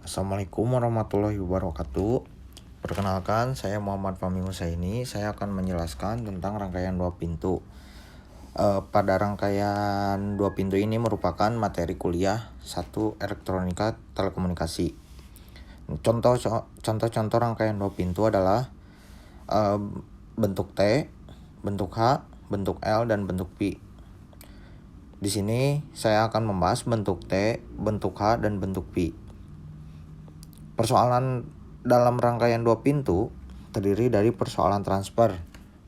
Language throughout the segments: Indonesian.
Assalamualaikum warahmatullahi wabarakatuh. Perkenalkan, saya Muhammad Fahmi Husaini. Saya akan menjelaskan tentang rangkaian dua pintu. Pada rangkaian dua pintu ini merupakan materi kuliah 1 elektronika telekomunikasi. Contoh-contoh rangkaian dua pintu adalah bentuk T, bentuk H, bentuk L, dan bentuk Pi. Di sini saya akan membahas bentuk T, bentuk H, dan bentuk Pi. Persoalan dalam rangkaian dua pintu terdiri dari persoalan transfer,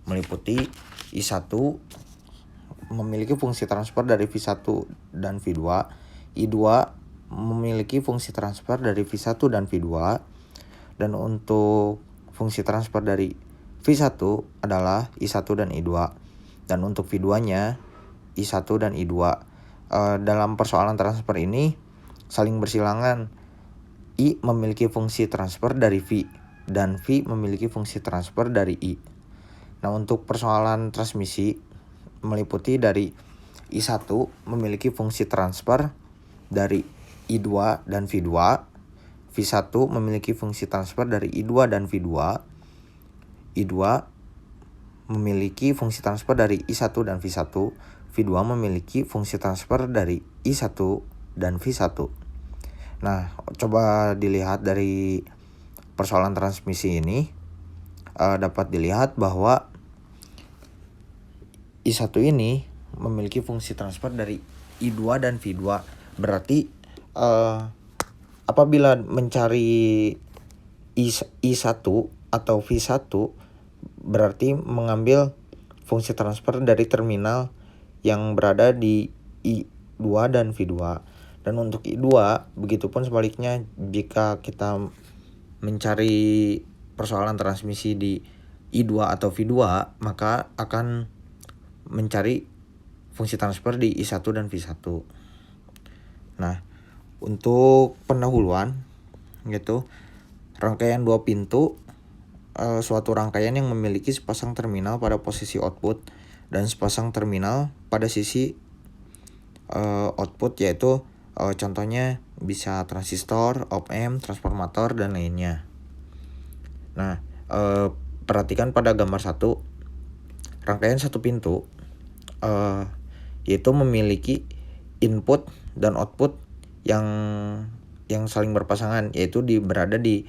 meliputi I1 memiliki fungsi transfer dari V1 dan V2, I2 memiliki fungsi transfer dari V1 dan V2, dan untuk fungsi transfer dari V1 adalah I1 dan I2, dan untuk V2-nya I1 dan I2. Dalam persoalan transfer ini saling bersilangan. I memiliki fungsi transfer dari V dan V memiliki fungsi transfer dari I. Nah, untuk persoalan transmisi meliputi dari I1 memiliki fungsi transfer dari I2 dan V2, V1 memiliki fungsi transfer dari I2 dan V2, I2 memiliki fungsi transfer dari I1 dan V1, V2 memiliki fungsi transfer dari I1 dan V1. Nah, coba dilihat dari persoalan transmisi ini, dapat dilihat bahwa I1 ini memiliki fungsi transfer dari I2 dan V2. Berarti apabila mencari I1 atau V1 berarti mengambil fungsi transfer dari terminal yang berada di I2 dan V2. Dan untuk I2, begitupun sebaliknya, jika kita mencari persoalan transmisi di I2 atau V2, maka akan mencari fungsi transfer di I1 dan V1. Nah, untuk pendahuluan gitu, rangkaian dua pintu suatu rangkaian yang memiliki sepasang terminal pada posisi output dan sepasang terminal pada sisi output, yaitu contohnya bisa transistor, op-amp, transformator, dan lainnya. Nah, perhatikan pada gambar 1, rangkaian satu pintu yaitu memiliki input dan output yang saling berpasangan, yaitu berada di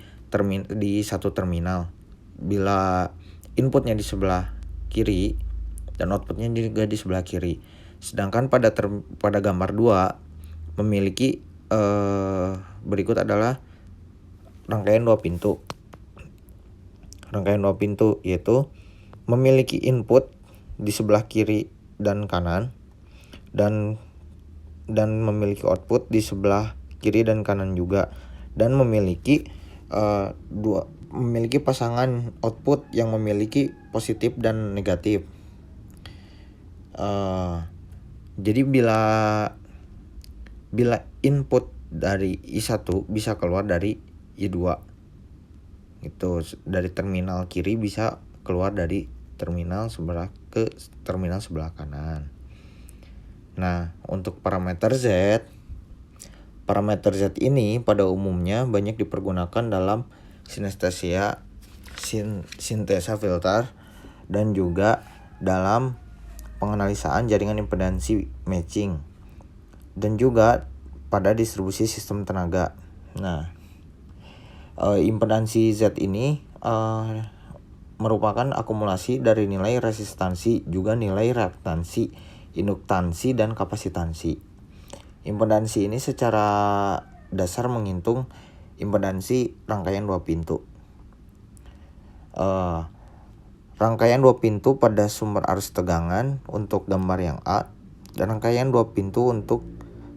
satu terminal. Bila inputnya di sebelah kiri dan outputnya juga di sebelah kiri. Sedangkan pada gambar 2 memiliki berikut adalah rangkaian dua pintu. Rangkaian dua pintu yaitu memiliki input di sebelah kiri dan kanan, dan memiliki output di sebelah kiri dan kanan juga, dan memiliki memiliki pasangan output yang memiliki positif dan negatif. Jadi bila input dari I1 bisa keluar dari I2, itu dari terminal kiri bisa keluar dari terminal sebelah ke terminal sebelah kanan. Nah, untuk parameter Z ini pada umumnya banyak dipergunakan dalam sinestesia, sintesa filter, dan juga dalam penganalisaan jaringan impedansi matching, dan juga pada distribusi sistem tenaga. Nah, impedansi Z ini merupakan akumulasi dari nilai resistansi, juga nilai reaktansi, induktansi, dan kapasitansi. Impedansi ini secara dasar menghitung impedansi rangkaian dua pintu. Rangkaian dua pintu pada sumber arus tegangan untuk gambar yang A, dan rangkaian dua pintu untuk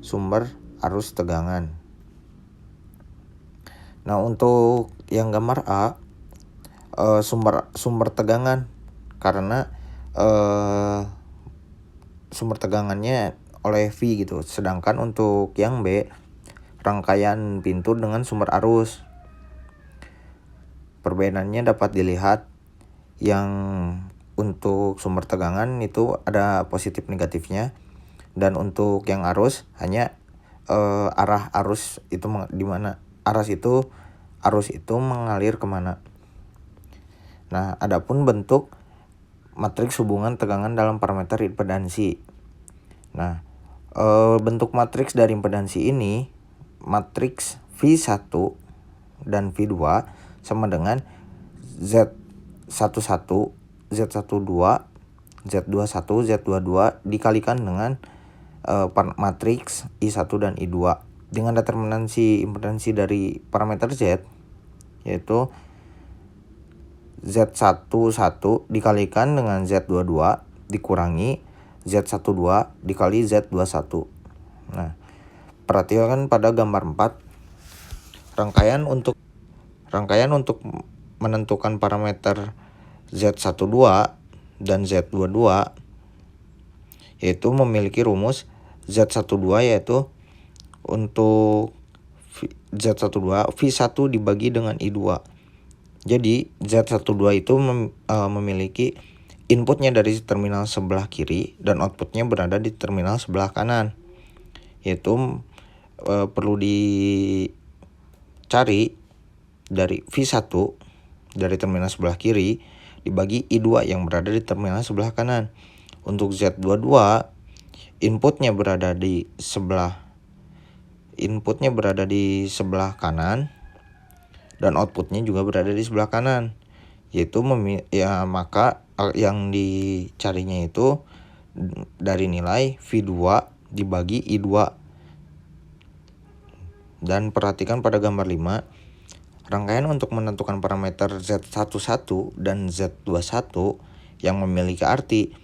sumber arus tegangan. Nah, untuk yang gambar A, sumber tegangan, karena sumber tegangannya oleh V gitu. Sedangkan untuk yang B, rangkaian pintu dengan sumber arus. Perbedaannya dapat dilihat, yang untuk sumber tegangan itu ada positif negatifnya, dan untuk yang arus hanya arah arus itu di mana arus itu mengalir kemana. Nah, adapun bentuk matriks hubungan tegangan dalam parameter impedansi. Nah, bentuk matriks dari impedansi ini, matriks V1 dan V2 sama dengan Z11, Z12, Z21, Z22 dikalikan dengan matriks I1 dan I2 dengan determinasi impedansi dari parameter Z, yaitu Z11 dikalikan dengan Z22 dikurangi Z12 dikali Z21. Nah, perhatikan pada gambar 4, rangkaian untuk menentukan parameter Z12 dan Z22 yaitu memiliki rumus Z12 yaitu untuk Z12 V1 dibagi dengan I2. Jadi Z12 itu memiliki inputnya dari terminal sebelah kiri dan outputnya berada di terminal sebelah kanan. Yaitu perlu dicari dari V1 dari terminal sebelah kiri dibagi I2 yang berada di terminal sebelah kanan. Untuk Z22 inputnya berada di sebelah kanan dan outputnya juga berada di sebelah kanan, yaitu maka yang dicarinya itu dari nilai V2 dibagi I2. Dan perhatikan pada gambar 5, rangkaian untuk menentukan parameter Z11 dan Z21 yang memiliki arti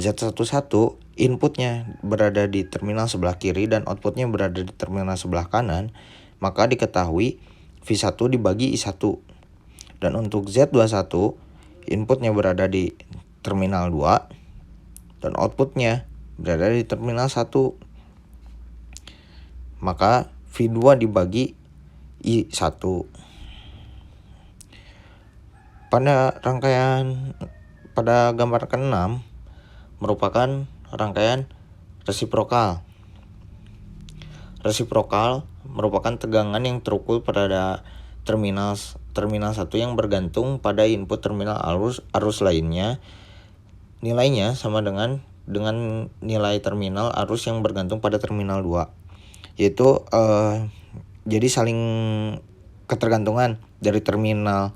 Z11 inputnya berada di terminal sebelah kiri dan outputnya berada di terminal sebelah kanan, maka diketahui V1 dibagi I1. Dan untuk Z21 inputnya berada di terminal 2 dan outputnya berada di terminal 1, maka V2 dibagi I1. Pada gambar ke-6 merupakan rangkaian resiprokal. Resiprokal merupakan tegangan yang terukur pada terminal 1 yang bergantung pada input terminal arus lainnya. Nilainya sama dengan nilai terminal arus yang bergantung pada terminal 2. Yaitu jadi saling ketergantungan dari terminal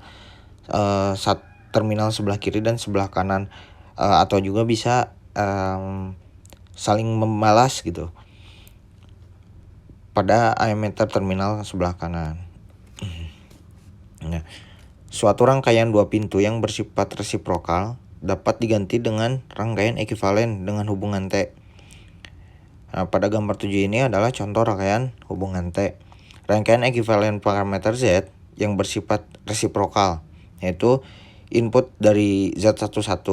sebelah kiri dan sebelah kanan, atau juga bisa saling membalas gitu pada ammeter terminal sebelah kanan. Nah, suatu rangkaian dua pintu yang bersifat resiprokal dapat diganti dengan rangkaian ekuivalen dengan hubungan T. Nah, pada gambar 7 ini adalah contoh rangkaian hubungan T. Rangkaian ekuivalen parameter Z yang bersifat resiprokal, yaitu input dari Z11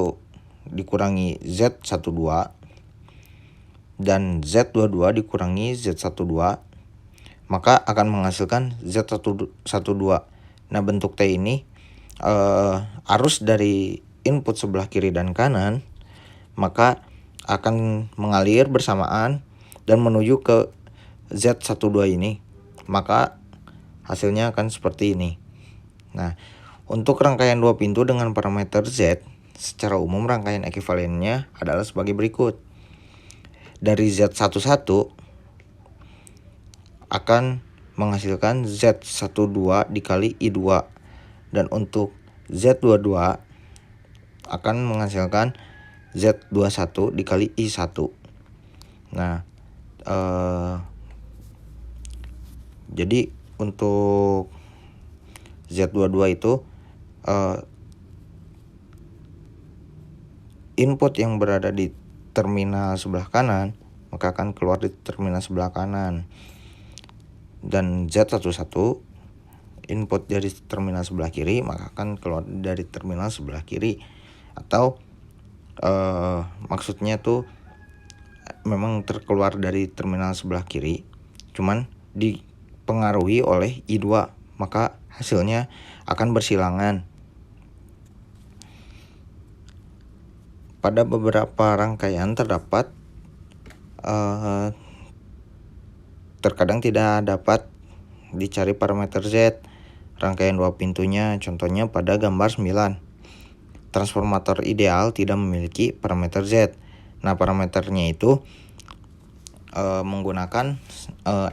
dikurangi Z12 dan Z22 dikurangi Z12, maka akan menghasilkan Z12. Nah, bentuk T ini arus dari input sebelah kiri dan kanan maka akan mengalir bersamaan dan menuju ke Z12 ini, maka hasilnya akan seperti ini. Nah, untuk rangkaian dua pintu dengan parameter Z, secara umum rangkaian ekuivalennya adalah sebagai berikut. Dari Z11 akan menghasilkan Z12 dikali I2, dan untuk Z22 akan menghasilkan Z21 dikali I1. Nah, jadi untuk Z22 itu input yang berada di terminal sebelah kanan maka akan keluar di terminal sebelah kanan, dan Z11 input dari terminal sebelah kiri maka akan keluar dari terminal sebelah kiri, atau maksudnya tuh memang terkeluar dari terminal sebelah kiri cuman dipengaruhi oleh I2, maka hasilnya akan bersilangan. Pada beberapa rangkaian terkadang tidak dapat dicari parameter Z. Rangkaian dua pintunya contohnya pada gambar 9. Transformator ideal tidak memiliki parameter Z. Nah, parameternya itu menggunakan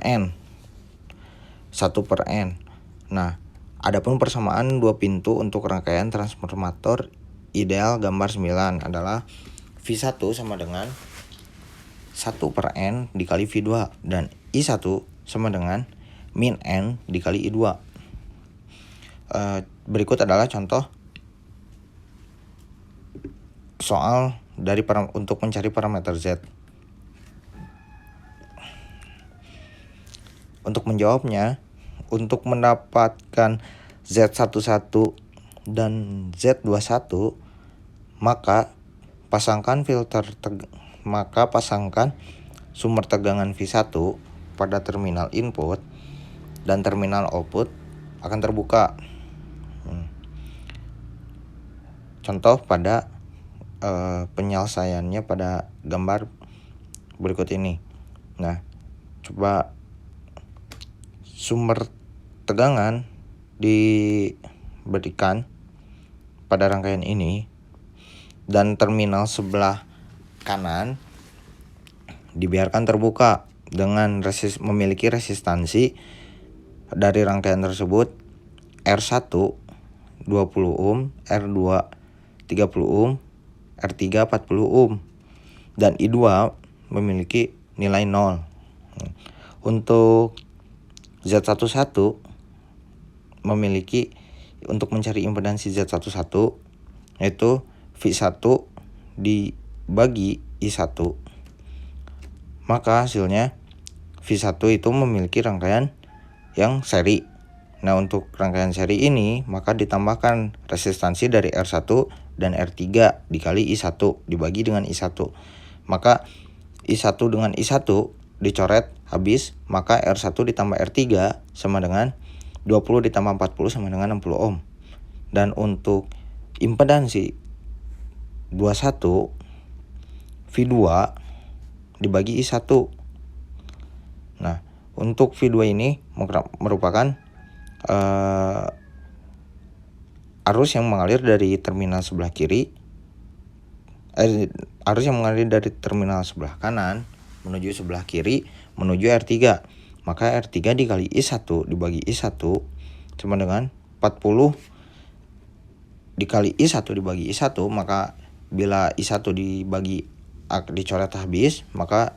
N, 1 per N. Nah, adapun persamaan dua pintu untuk rangkaian transformator ideal gambar 9 adalah V1 sama dengan 1 per N dikali V2 dan I1 sama dengan min N dikali I2. Berikut adalah contoh soal untuk mencari parameter Z. Untuk menjawabnya, untuk mendapatkan Z11 dan Z21, maka pasangkan sumber tegangan V1 pada terminal input dan terminal output akan terbuka. Contoh pada penyelesaiannya pada gambar berikut ini. Nah, coba sumber tegangan diberikan pada rangkaian ini dan terminal sebelah kanan dibiarkan terbuka dengan memiliki resistansi dari rangkaian tersebut R1 20 ohm, R2 30 ohm, R3 40 ohm, dan I2 memiliki nilai 0. Untuk Z11 untuk mencari impedansi Z11 yaitu V1 dibagi I1. Maka hasilnya V1 itu memiliki rangkaian yang seri. Nah, untuk rangkaian seri ini maka ditambahkan resistansi dari R1 dan R3 dikali I1 dibagi dengan I1. Maka I1 dengan I1 dicoret habis, maka R1 ditambah R3 sama dengan 20 ditambah 40 sama dengan 60 ohm. Dan untuk impedansi 21 V2 dibagi I1. Nah, untuk V2 ini merupakan arus yang mengalir dari terminal sebelah kiri, arus yang mengalir dari terminal sebelah kanan menuju sebelah kiri menuju R3. Maka R3 dikali I1 dibagi I1 sama dengan 40 dikali I1 dibagi I1, maka bila I1 dicoret habis, maka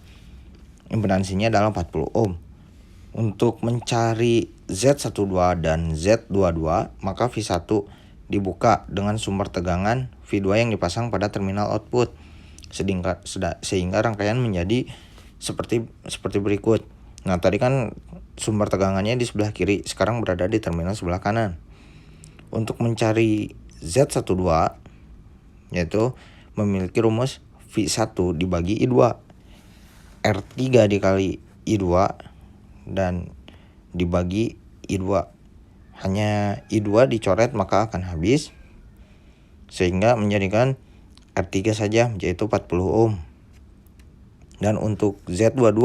impedansinya adalah 40 ohm. Untuk mencari Z12 dan Z22, maka V1 dibuka dengan sumber tegangan V2 yang dipasang pada terminal output, sehingga rangkaian menjadi seperti berikut. Nah, tadi kan sumber tegangannya di sebelah kiri, sekarang berada di terminal sebelah kanan. Untuk mencari Z12 yaitu memiliki rumus V1 dibagi I2, R3 dikali I2 dan dibagi I2. Hanya I2 dicoret maka akan habis, sehingga menjadikan R3 saja yaitu 40 ohm. Dan untuk Z22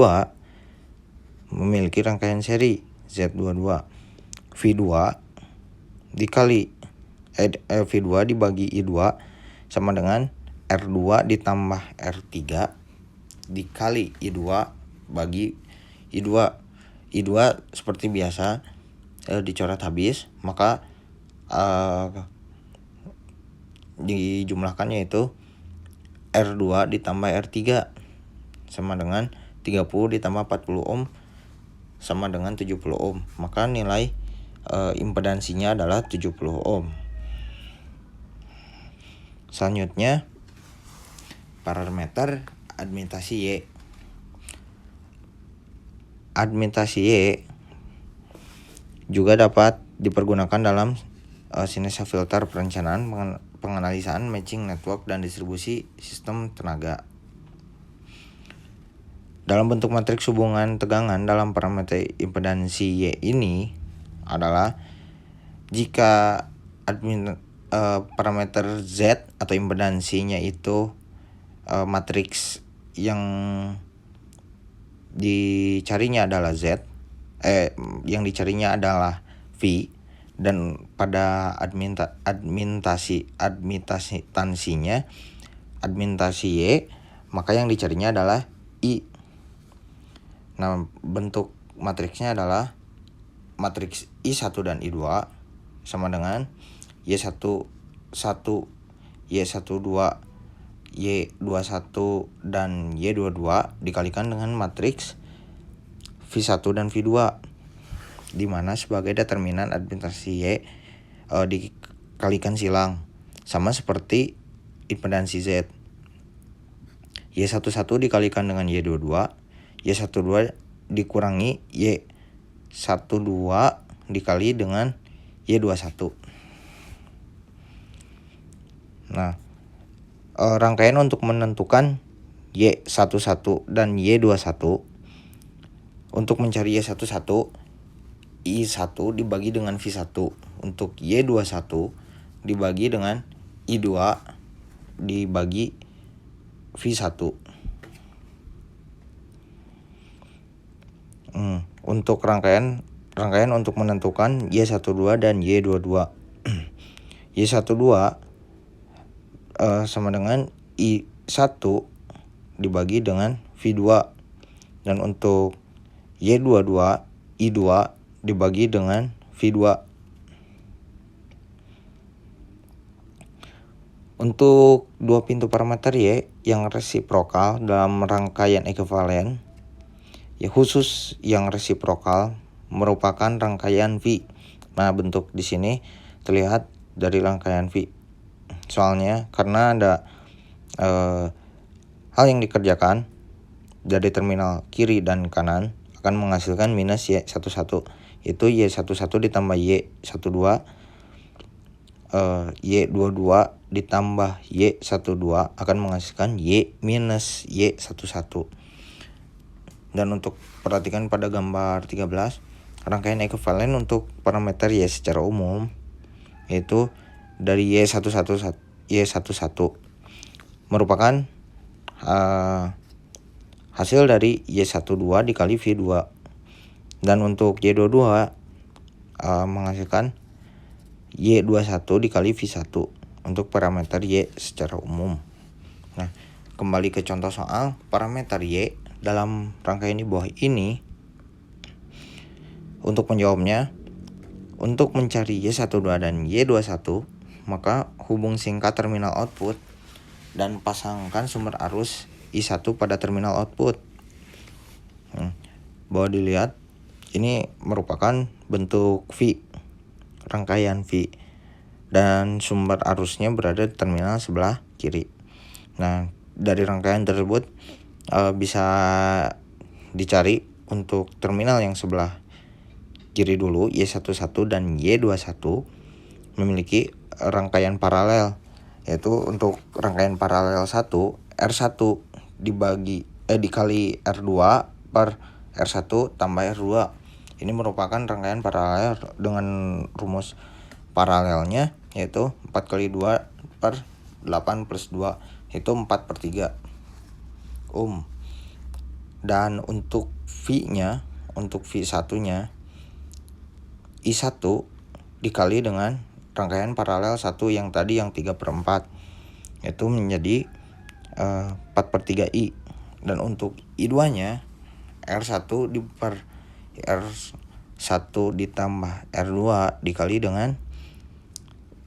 memiliki rangkaian seri Z22, V2 dikali V2 dibagi I2 sama dengan R2 ditambah R3 dikali I2 bagi I2. I2 seperti biasa dicoret habis, maka dijumlahkannya itu R2 ditambah R3 sama dengan 30 ditambah 40 ohm sama dengan 70 ohm. Maka nilai impedansinya adalah 70 ohm. Selanjutnya parameter admitasi Y. Admitasi Y juga dapat dipergunakan dalam sinesa filter perencanaan, penganalisaan, matching network, dan distribusi sistem tenaga. Dalam bentuk matriks hubungan tegangan dalam parameter impedansi Y ini adalah jika parameter Z atau impedansinya itu matriks yang dicarinya adalah Z, yang dicarinya adalah V, dan pada admintasi Y, maka yang dicarinya adalah I. Nah, bentuk matriksnya adalah matriks I1 dan I2 sama dengan Y11, Y12, Y21 dan Y22 dikalikan dengan matriks V1 dan V2, di mana sebagai determinan admintasi Y dikalikan silang, sama seperti impedansi Z. Y11 dikalikan dengan Y22, Y12 dikurangi Y12 dikali dengan Y21. Nah, rangkaian untuk menentukan Y11 dan Y21, untuk mencari Y11, I1 dibagi dengan V1. Untuk Y21 dibagi dengan I2 dibagi V1. Untuk rangkaian untuk menentukan Y12 dan Y22. Y12 sama dengan I1 dibagi dengan V2, dan untuk Y22 I2 dibagi dengan V2. Untuk dua pintu parameter Y yang resiprokal dalam rangkaian ekuivalen, ya khusus yang resiprokal merupakan rangkaian V. Nah, bentuk di sini terlihat dari rangkaian V. Soalnya karena ada hal yang dikerjakan dari terminal kiri dan kanan akan menghasilkan minus Y11. Itu Y11 ditambah Y12, Y22 ditambah Y12 akan menghasilkan Y minus Y11. Dan untuk perhatikan pada gambar 13, rangkaian ekuivalen untuk parameter Y secara umum yaitu dari Y11 merupakan hasil dari Y12 dikali V2, dan untuk Y22 menghasilkan Y21 dikali V1 untuk parameter Y secara umum. Nah, kembali ke contoh soal parameter Y dalam rangkaian di bawah ini. Untuk menjawabnya, untuk mencari Y12 dan Y21, maka hubung singkat terminal output dan pasangkan sumber arus I1 pada terminal output. Bahwa dilihat ini merupakan bentuk V, rangkaian V, dan sumber arusnya berada di terminal sebelah kiri. Nah, dari rangkaian tersebut bisa dicari untuk terminal yang sebelah kiri dulu, Y11 dan Y21 memiliki rangkaian paralel, yaitu untuk rangkaian paralel 1, R1 dikali R2 per R1 tambah R2. Ini merupakan rangkaian paralel dengan rumus paralelnya, yaitu 4 kali 2 per 8 plus 2, itu 4/3 ohm. Dan untuk V-nya, untuk V1-nya, I1 dikali dengan rangkaian paralel 1 yang tadi yang 3/4, itu menjadi 4/3I. Dan untuk I2-nya, R1 per R1 ditambah R2 dikali dengan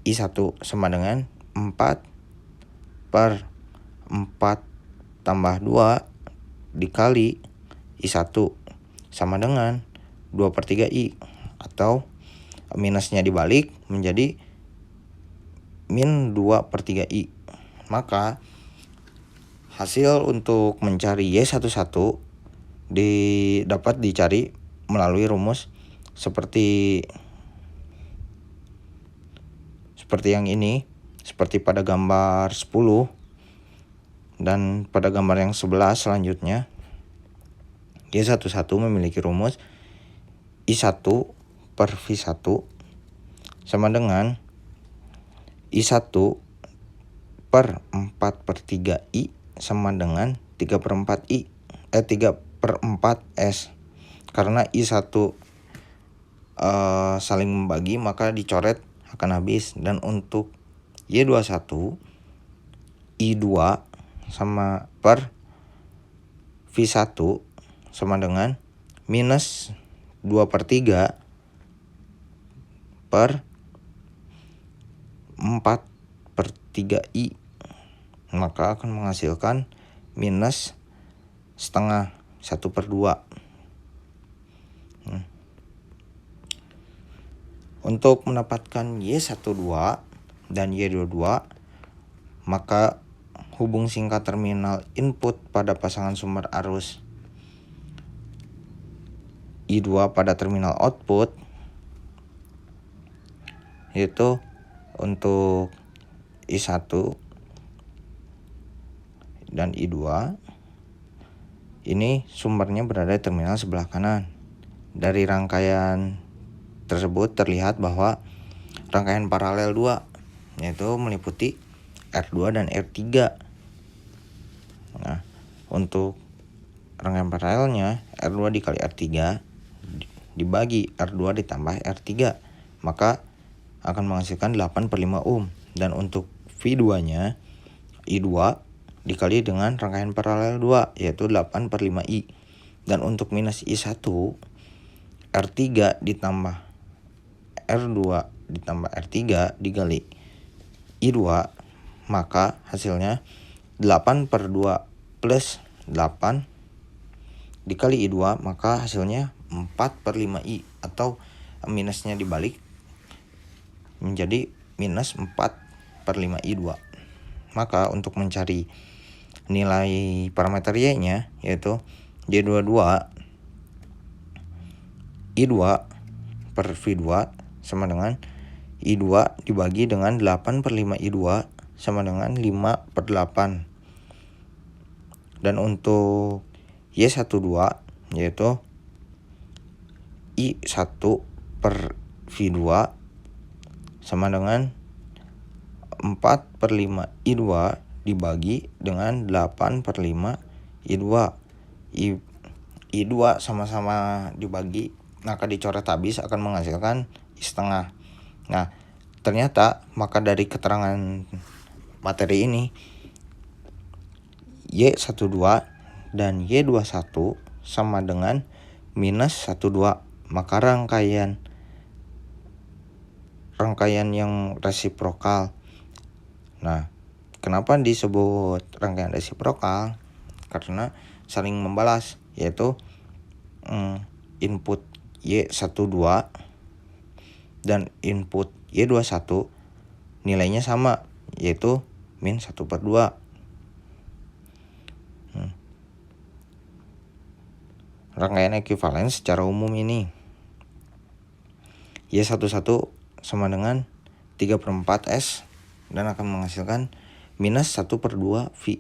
I1 sama dengan 4/4 tambah 2 dikali I1 sama dengan 2/3I, atau minusnya dibalik menjadi min 2/3I. Maka hasil untuk mencari Y11 dapat dicari melalui rumus seperti yang ini, seperti pada gambar 10, dan pada gambar yang 11 selanjutnya. Y11 memiliki rumus I1 per V1 sama dengan I1 per 4/3I sama dengan 3/4S, karena I1 saling membagi, maka dicoret akan habis. Dan untuk Y21, I2 sama per V1 sama dengan minus 2/3 per 4/3I, maka akan menghasilkan minus setengah 1/2. Untuk mendapatkan Y12 dan Y22, maka hubung singkat terminal input pada pasangan sumber arus I2 pada terminal output, yaitu untuk I1 dan I2 ini sumbernya berada di terminal sebelah kanan. Dari rangkaian tersebut terlihat bahwa rangkaian paralel 2 yaitu meliputi R2 dan R3. Nah, untuk rangkaian paralelnya R2 dikali R3 dibagi R2 ditambah R3, maka akan menghasilkan 8/5 ohm. Dan untuk V2-nya I2 dikali dengan rangkaian paralel 2 yaitu 8/5I. Dan untuk minus I1 R3 ditambah R2 ditambah R3 dikali I2, maka hasilnya 8/2 plus 8 dikali I2, maka hasilnya 4/5I, atau minusnya dibalik menjadi minus 4/5I2. Maka untuk mencari nilai parameter Y-nya yaitu Y22 I2 per V2 sama dengan I2 dibagi dengan 8/5I2 sama dengan 5/8. Dan untuk Y12 yaitu I1 per V2 sama dengan 4/5I2 dibagi dengan 8/5I2. I2 sama-sama dibagi, maka dicoret habis akan menghasilkan I setengah. Nah, ternyata maka dari keterangan materi ini Y12 dan Y21 sama dengan minus 12, maka rangkaian yang resiprokal. Nah, kenapa disebut rangkaian resiprokal? Karena saling membalas, yaitu input Y12 dan input Y21 nilainya sama, yaitu min 1/2. Rangkaian ekuivalen secara umum ini Y11 sama dengan 3/4S dan akan menghasilkan minus 1/2 V.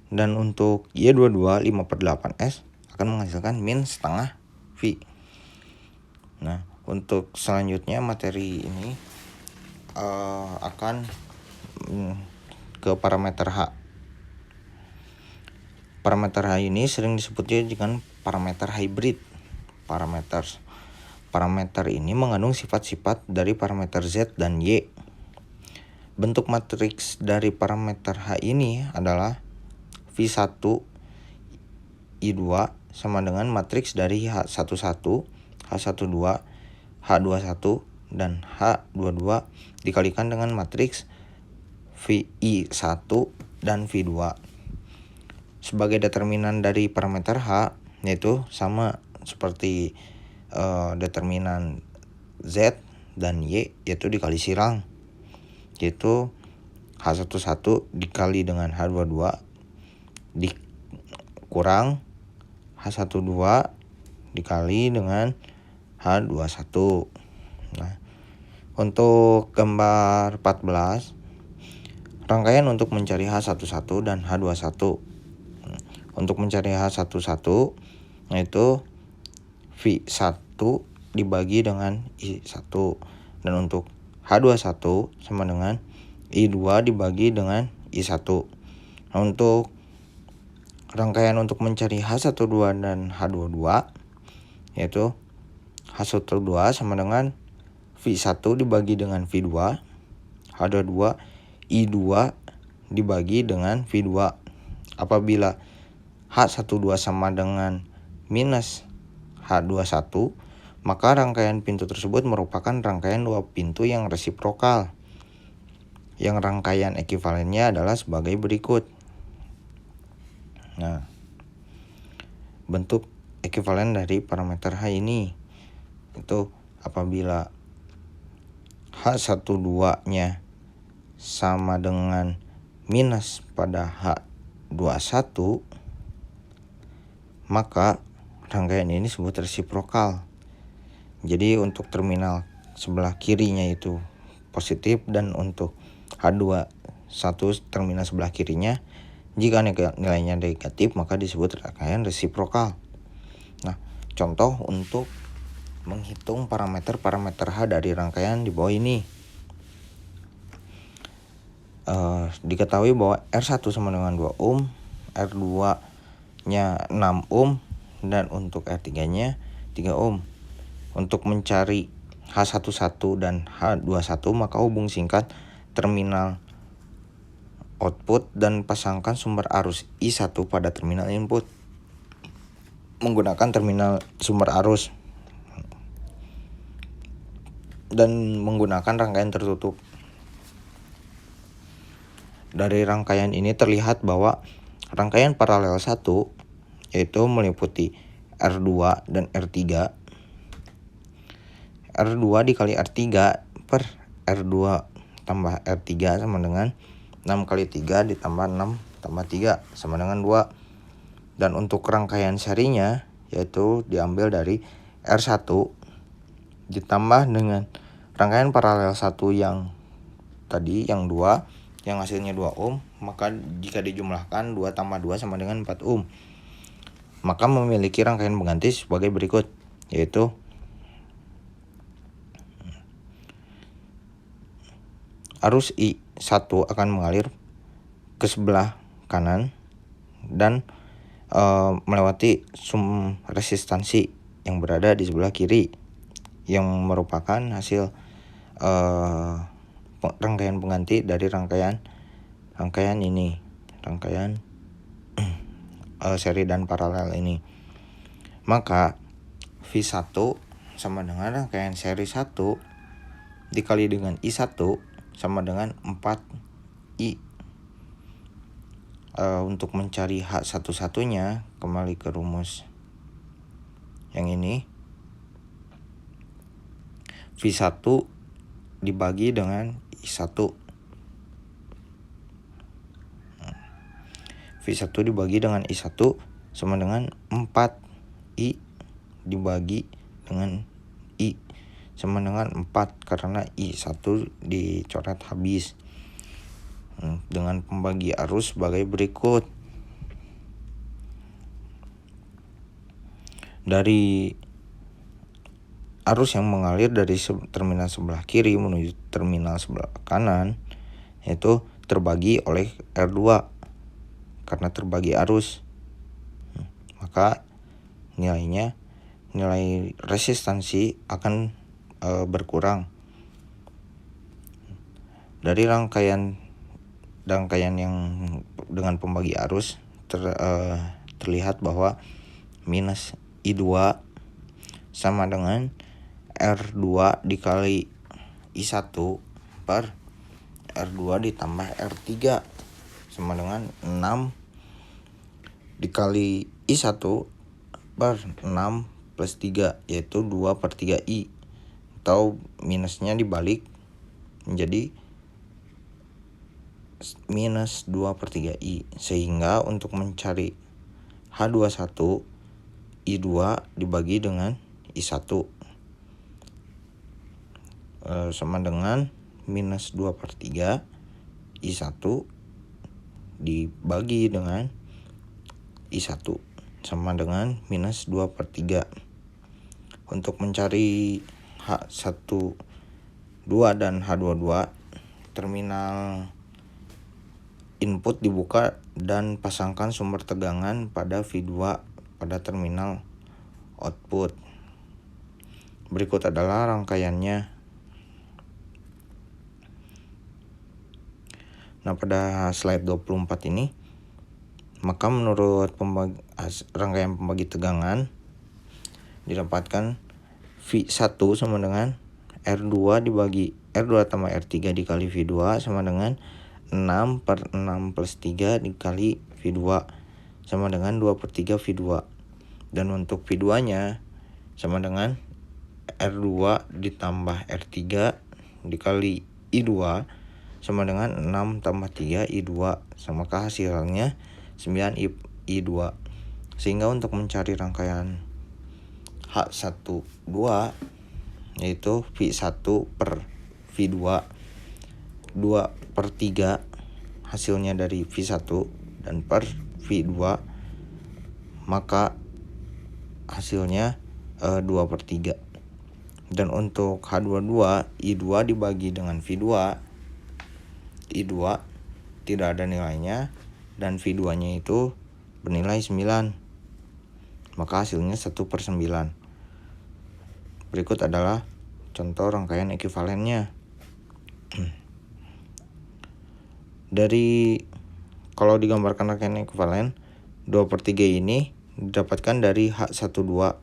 Dan untuk Y22 5/8S akan menghasilkan min setengah V. Nah, untuk selanjutnya materi ini akan ke parameter H. Parameter H ini sering disebutnya dengan parameter hybrid. Parameter ini mengandung sifat-sifat dari parameter Z dan Y. Bentuk matriks dari parameter H ini adalah V1 I2 sama dengan matriks dari H11, H12, H21, dan H22 dikalikan dengan matriks VI1 dan V2. Sebagai determinan dari parameter H, yaitu sama seperti determinan Z dan Y, yaitu dikali silang, yaitu H11 dikali dengan H22 dikurang H12 dikali dengan H21. Nah, untuk gambar 14, rangkaian untuk mencari H11 dan H21. Untuk mencari H11 yaitu V1 dibagi dengan I1, dan untuk H21 sama dengan I2 dibagi dengan I1. Nah, untuk rangkaian untuk mencari H12 dan H22 yaitu H12 sama dengan V1 dibagi dengan V2, H22 I2 dibagi dengan V2. Apabila H12 sama dengan minus H21, maka rangkaian pintu tersebut merupakan rangkaian dua pintu yang resiprokal. Yang rangkaian ekivalennya adalah sebagai berikut. Nah, bentuk ekivalen dari parameter H ini itu apabila H12-nya sama dengan minus pada H21, maka rangkaian ini disebut resiprokal. Jadi untuk terminal sebelah kirinya itu positif, dan untuk H21 terminal sebelah kirinya jika nilainya negatif maka disebut rangkaian resiprokal. Nah, contoh untuk menghitung parameter H dari rangkaian di bawah ini. Diketahui bahwa R1 sama dengan 2 ohm, R2-nya 6 ohm, dan untuk R3-nya 3 ohm. Untuk mencari H11 dan H21 maka hubung singkat terminal output dan pasangkan sumber arus I1 pada terminal input menggunakan terminal sumber arus dan menggunakan rangkaian tertutup. Dari rangkaian ini terlihat bahwa rangkaian paralel 1 yaitu meliputi R2 dan R3. R2 dikali R3 per R2 tambah R3 sama dengan 6 kali 3 ditambah 6 tambah 3 sama dengan 2. Dan untuk rangkaian serinya yaitu diambil dari R1 ditambah dengan rangkaian paralel 1 yang tadi yang 2 yang hasilnya 2 ohm, maka jika dijumlahkan 2 tambah 2 sama dengan 4 ohm. Maka memiliki rangkaian pengganti sebagai berikut, yaitu arus I1 akan mengalir ke sebelah kanan dan melewati sum resistansi yang berada di sebelah kiri yang merupakan hasil rangkaian pengganti dari rangkaian ini, rangkaian seri dan paralel ini. Maka V1 sama dengan rangkaian seri 1 dikali dengan I1 sama dengan 4I. Untuk mencari H11-nya kembali ke rumus yang ini. V1 dibagi dengan I1. V1 dibagi dengan I1 sama dengan 4I dibagi dengan I sama dengan 4 karena I1 dicoret habis. Dengan pembagi arus sebagai berikut. Dari arus yang mengalir dari terminal sebelah kiri menuju terminal sebelah kanan yaitu terbagi oleh R2 karena terbagi arus. Maka nilai resistansi akan berkurang. Dari rangkaian yang dengan pembagi arus terlihat bahwa minus I2 sama dengan R2 dikali I1 per R2 ditambah R3 sama dengan 6 dikali I1 per 6 plus 3 yaitu 2 per 3I, atau minusnya dibalik menjadi minus 2 per 3I. Sehingga untuk mencari H21 I2 dibagi dengan I1 sama dengan minus 2 per 3 I1 dibagi dengan I1 sama dengan minus 2 per 3. Untuk mencari H12 dan H22, terminal input dibuka dan pasangkan sumber tegangan pada V2 pada terminal output. Berikut adalah rangkaiannya. Nah, pada slide 24 ini, maka menurut rangkaian pembagi tegangan didapatkan V1 sama dengan R2 dibagi R2 tambah R3 dikali V2 sama dengan 6/6 plus 3 dikali V2 sama dengan 2/3 V2. Dan untuk V2 nya sama dengan R2 ditambah R3 dikali I2 sama dengan 6 tambah 3 I2, sama hasilnya 9 I2. Sehingga untuk mencari rangkaian H12 yaitu V1 per V2 2/3 hasilnya dari V1 dan per V2, maka hasilnya 2/3. Dan untuk H22 I2 dibagi dengan V2, I2 tidak ada nilainya dan V2 nya itu bernilai 9, maka hasilnya 1/9. Berikut adalah contoh rangkaian ekuivalennya. Dari kalau digambarkan rangkaian ekuivalen 2/3 ini didapatkan dari H12,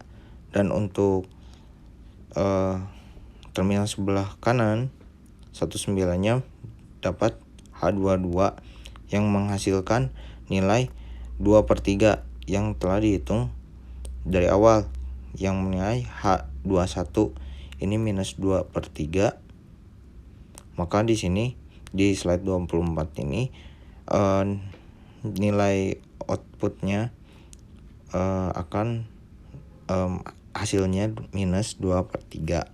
dan untuk terminal sebelah kanan 19-nya dapat H22 yang menghasilkan nilai 2/3 yang telah dihitung dari awal, yang menilai H21 ini minus 2/3. Maka di sini di slide 24 ini nilai outputnya akan hasilnya minus 2/3.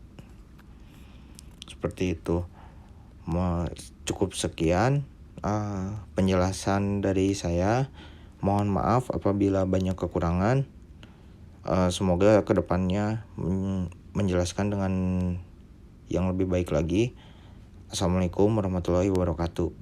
Seperti itu. Cukup sekian penjelasan dari saya. Mohon maaf apabila banyak kekurangan. Semoga kedepannya menjelaskan dengan yang lebih baik lagi. Assalamualaikum warahmatullahi wabarakatuh.